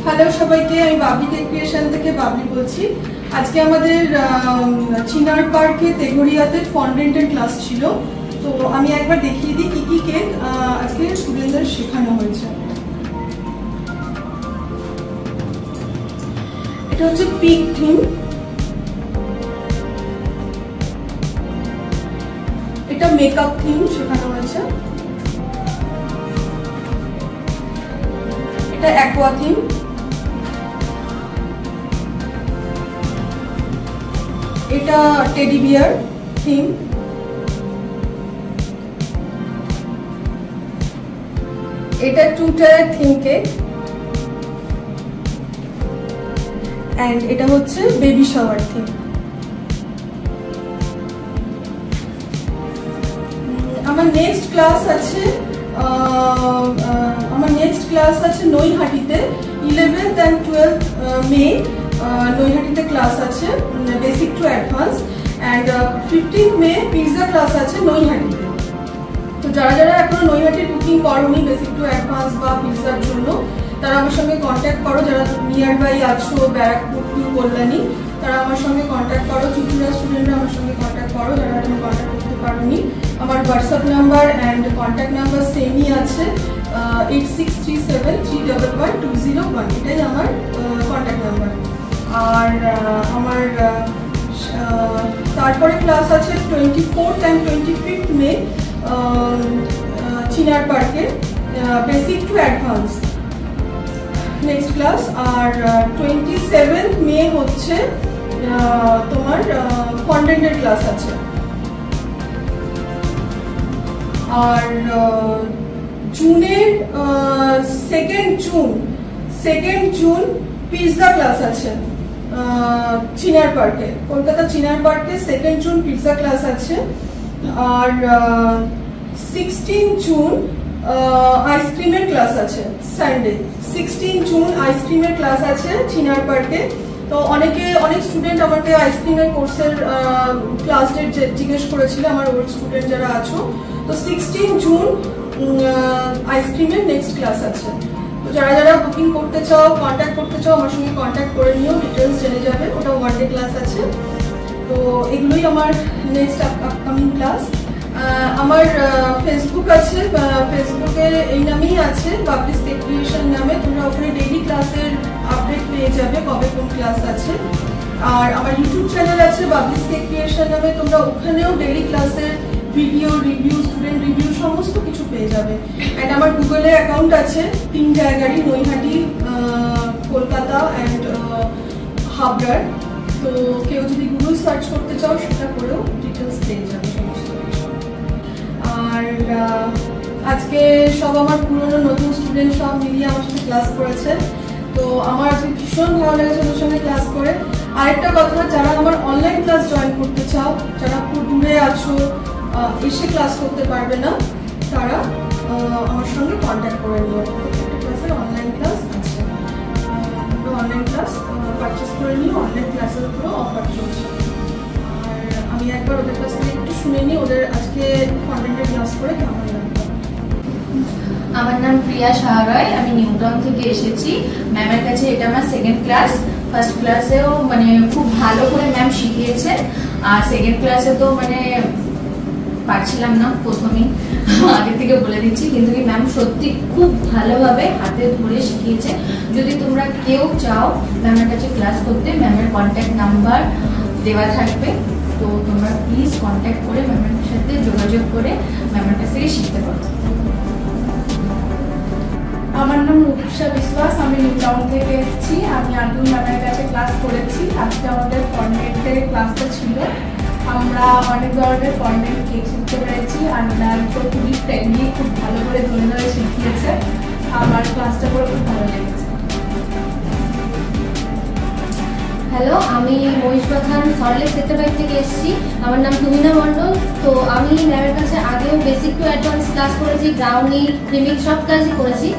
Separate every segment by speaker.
Speaker 1: Hello সবাইকে, আমি Babli cake creation থেকে বাবলি বলছি। আজকে আমাদের চিনার পার্কে তেঘরিয়াতে ফন্ডেন্টের ক্লাস ছিল। তো আমি একবার দেখিয়ে দিই কি কি কেক আজকে স্টুডেন্টদের শেখানো হয়েছে। এটা হচ্ছে পিক থিম, এটা মেকআপ থিম শেখানো হয়েছে, এটা অ্যাকোয়া থিম, এটা টেডি বিয়ার থিম, এটা two tier theme cake, and এটা হচ্ছে বেবি শাওয়ার থিম। আমার নেক্সট ক্লাস আছে নৈহাটিতে 11th and 12th মে নৈহাটিতে ক্লাস আছে basic to advance, and 15th May pizza class আছে নৈহাটিতে। তো যারা যারা এখনো নৈহাটির বুকিং করোনি বেসিক টু অ্যাডভান্স বা পিৎজার জন্য, তারা আমার সঙ্গে কন্ট্যাক্ট করো। যারা নিয়ার বাই আছো, ব্যারাকপুর টু কল্যাণী, তারা আমার সঙ্গে কন্ট্যাক্ট করো। চুচুড়া স্টুডেন্টরা আমার সঙ্গে কন্ট্যাক্ট করো যারা এখনো কন্ট্যাক্ট করতে পারোনি। আমার WhatsApp number and contact number সেমই আছে, 8637311201, এটাই আমার কন্ট্যাক্ট নাম্বার। আর আমার তারপরে ক্লাস আছে 24th and 25th মে চিনার পার্কে basic to advance next class. আর 27th মে হচ্ছে তোমার ফন্ডেন্টের ক্লাস আছে। আর জুনের 2nd জুন পিৎজা ক্লাস আছে চিনার পার্কে, কলকাতা চিনার পার্কে 2nd জুন পিৎজা ক্লাস আছে। আর 16 জুন আইসক্রিমের ক্লাস আছে, সানডে 16 জুন আইসক্রিমের ক্লাস আছে চিনার পার্কে। তো অনেক স্টুডেন্ট আমাকে আইসক্রিমের কোর্সের ক্লাস ডেট জিজ্ঞেস করেছিল, আমার ওল্ড স্টুডেন্ট যারা আছো। তো 16 জুন আইসক্রিমের নেক্সট ক্লাস আছে। তো যারা যারা বুকিং করতে চাও, কন্ট্যাক্ট করতে চাও, আমার সঙ্গে কন্ট্যাক্ট করে নিও, ডিটেলস জেনে যাবে। ওটা 1 ডে ক্লাস আছে। তো এগুলোই আমার নেক্সট আপকামিং ক্লাস। আমার ফেসবুক আছে, ফেসবুকে এই নামেই আছে, বাবলি কেক ক্রিয়েশন নামে। তোমরা ওখানে ডেইলি ক্লাসের আপডেট পেয়ে যাবে, কবে কোন ক্লাস আছে। আর আমার ইউটিউব চ্যানেল আছে বাবলি কেক ক্রিয়েশন নামে, তোমরা ওখানেও ডেইলি ক্লাসের ভিডিও রিভিউ, স্টুডেন্ট রিভিউ সমস্ত কিছু পেয়ে যাবে। অ্যান্ড আমার গুগলে অ্যাকাউন্ট আছে 3 জায়গারই, নৈহাটি, কলকাতা অ্যান্ড হাবড়ার। তো কেউ যদি গুগল সার্চ করতে চাও সেটা করেও ডিটেলস পেয়ে যাবে সমস্ত কিছু। আর আজকে সব আমার পুরনো নতুন স্টুডেন্ট সব মিলিয়ে আমার সাথে ক্লাস করেছে। তো আমার আজকে ভীষণ ভালো লেগেছে ওদের সঙ্গে ক্লাস করে। আরেকটা কথা, যারা আমার অনলাইন ক্লাস জয়েন করতে চাও, যারা খুব দূরে আছো, এসে ক্লাস করতে পারবে না, তারা আমার সঙ্গে কন্ট্যাক্ট করে নিও। প্রত্যেকটা ক্লাসের অনলাইন ক্লাস আছে, অনলাইন ক্লাস পারচেস করে নিও। অনলাইন ক্লাসের উপরেও অফার চলছে। আর আমি একবার ওদের কাছ থেকে একটু শুনে নিই ওদের আজকে কন্টেন্টের ক্লাস করে কেমন লাগবে।
Speaker 2: আমার নাম প্রিয়া সাহারায়, আমি নিউ টাউন থেকে এসেছি। ম্যামের কাছে এটা আমার 2nd ক্লাস। ফার্স্ট ক্লাসেও মানে খুব ভালো করে ম্যাম শিখিয়েছেন, আর 2nd ক্লাসে তো মানে পারছিলাম না প্রথমেই, আগে থেকে বলে দিচ্ছি। কিন্তু কি ম্যাম সত্যি খুব ভালোভাবে হাতে ধরে শিখিয়েছে। যদি তোমরা কেউ চাও ম্যামের কাছে ক্লাস করতে, ম্যামের কন্ট্যাক্ট নাম্বার দেওয়া থাকবে। তো তোমরা প্লিজ কন্ট্যাক্ট করে ম্যামের সাথে যোগাযোগ করে ম্যামের কাছ থেকে শিখতে পারো।
Speaker 3: আমার নাম রূপসা বিশ্বাস, আমি নিউ টাউন থেকে এসেছি। আমি আতুল ম্যামের কাছে ক্লাস করেছি। আজকে আমাদের ফন্ডেন্টের ক্লাসটা ছিল। আমরা অনেক ধরনের ফন্ডেন্ট কেক শিখতে পেরেছি। আর ম্যাম তো খুবই ফ্রেন্ডলি, খুব ভালো করে ধরে ধরে শিখিয়েছে। আমার ক্লাসটা করে খুব ভালো লেগেছে।
Speaker 4: হ্যালো, আমি মহিষবাথান সল্টলেক সেক্টর 5 থেকে এসেছি। আমার নাম তুমিনা মণ্ডল। তো আমি ম্যামের কাছে আগেও বেসিক টু অ্যাডভান্স ক্লাস করেছি, ব্রাউনি, ক্রিমিং সব ক্লাসই করেছি।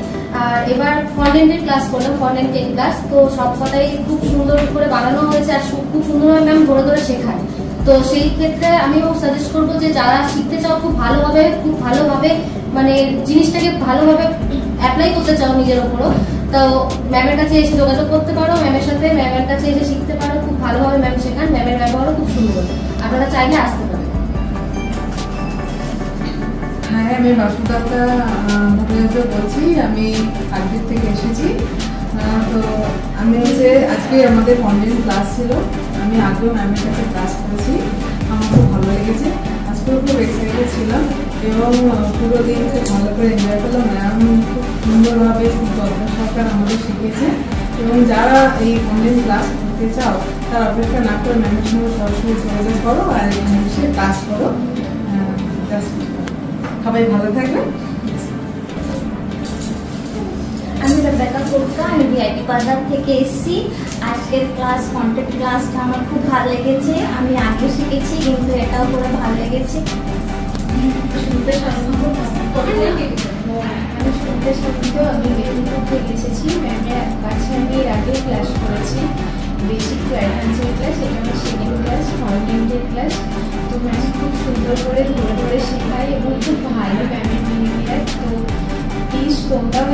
Speaker 4: আর এবার ফন্ডেন্টের ক্লাস করলাম, ফন্ডেন্ট কেক ক্লাস। তো সব কথাই খুব সুন্দর করে বানানো হয়েছে আর খুব সুন্দরভাবে ম্যাম ধরে ধরে শেখায়। তো সেই ক্ষেত্রে আমিও সাজেস্ট করবো যে যারা শিখতে চাও খুব ভালোভাবে মানে জিনিসটাকে ভালোভাবে অ্যাপ্লাই করতে চাও নিজের উপরও, তো ম্যামের কাছে এসে যোগাযোগ করতে পারো, ম্যামের সাথে ম্যামের কাছে এসে শিখতে পারো, খুব ভালোভাবে ম্যাম শেখান, ম্যামের ব্যবহারও খুব সুন্দর, আপনারা চাইলে আসতে পারেন।
Speaker 5: হ্যাঁ, আমি বাসুদাতা বলছি, আমি আগের থেকে এসেছি। তো আমি হচ্ছে আজকে আমাদের কন্টেন্ট ক্লাস ছিল, আমি আগেও ম্যামের কাছে ক্লাস করেছি, আমার খুব ভালো লেগেছে, আজকেও খুব এক্সাইটেড ছিলাম এবং পুরো দিন খুব ভালো করে এনজয় করলাম। ম্যাম খুব সুন্দরভাবে খুব যত্ন সহকারে আমাদের শিখিয়েছে এবং যারা এই কন্টেন্ট ক্লাস করতে চাও তারা অপেক্ষা না করে ম্যামের সঙ্গে সরাসরি যোগাযোগ করো আর এখানে এসে ক্লাস করো। সবাই ভালো থাকবে।
Speaker 6: আমি রেবেকা কোটকা, আমি ভিআইপি বাজার থেকে এসেছি। আজকের ক্লাস কন্টেন্ট ক্লাসটা আমার খুব ভালো লেগেছে, আমি আগে শিখেছি কিন্তু এটাও করে ভালো লেগেছে।
Speaker 2: শুনতে সাধারণত আমি মেদিনীপুর থেকে এসেছি। ম্যামের কাছে আমি এর আগে ক্লাস করেছি, বেসিক টু অ্যাডভান্সের ক্লাস, এটা আমার সেকেন্ড ক্লাস, কন্টেন্টের ক্লাস। তো ম্যাম খুব সুন্দর করে ধরে ধরে শেখায় এবং খুব ভালো ম্যামের বিহেভিয়ার। তো প্লিজ তোমরাও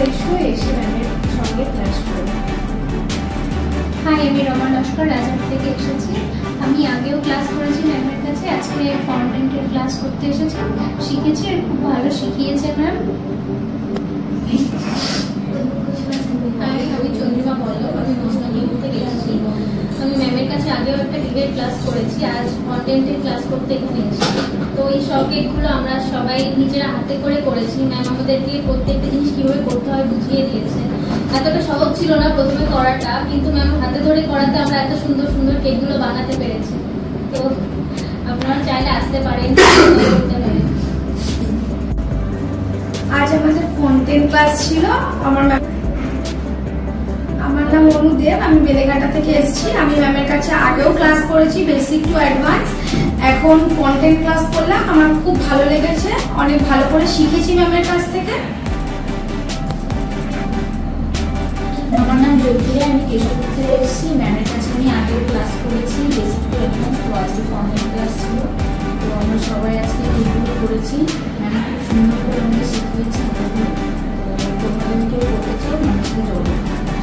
Speaker 2: এসে ম্যামের সঙ্গে ক্লাস করো।
Speaker 7: হাই, আমি রমা লস্কর রাজার থেকে এসেছি। আমি আগেও ক্লাস করেছি ম্যামের কাছে, আজকে কন্টেন্টের ক্লাস করতে এসেছি, শিখেছি আর খুব ভালো শিখিয়েছে ম্যাম।
Speaker 4: আমি চন্দ্রিমা পল্লব, আমি মোসনানিপুর থেকে এসেছি। আমি ম্যামের কাছে আগেও একটা ডিবেট ক্লাস করেছি, আজ কন্টেন্টের ক্লাস করতে এখানে এসেছি। তো এই সকেটগুলো আমরা সবাই নিজেরা হাতে করে করেছি, ম্যাম আমাদেরকে প্রত্যেকটা জিনিস কীভাবে করতে হয় বুঝিয়ে দিয়েছে। এতটা সহজ ছিল না প্রথমে করাটা, কিন্তু ম্যাম হাতে ধরে করাতে আমরা এত সুন্দর সুন্দর কেকগুলো বানাতে পেরেছি। তো আপনারা চাইলে আসতে পারেন, করতে পারেন।
Speaker 3: আজ আমাদের কন্টেন্ট ক্লাস ছিল। আমার নাম অনুদেব, আমি বেলেঘাটা থেকে এসেছি। আমি ম্যামের কাছে আগেও ক্লাস করেছি বেসিক টু অ্যাডভান্স, এখন কন্টেন্ট ক্লাস করলাম, আমার খুব ভালো লেগেছে, অনেক ভালো করে শিখেছি ম্যামের কাছ থেকে।
Speaker 2: আমার নাম জ্যোতিরা, আমি কেশবপুর থেকে এসেছি। ম্যামের কাছে আমি আগেও ক্লাস করেছি বেসিক টু অ্যাডভান্স, তো আজকে কন্টেন্ট ক্লাস ছিল। তো আমরা সবাই আজকে এইগুলো করেছি, ম্যাম খুব সুন্দর করে আমাকে শিখিয়েছি। তো তোমরা যদি কেউ করতে চাও ম্যামের সাথে যোগাযোগ করো।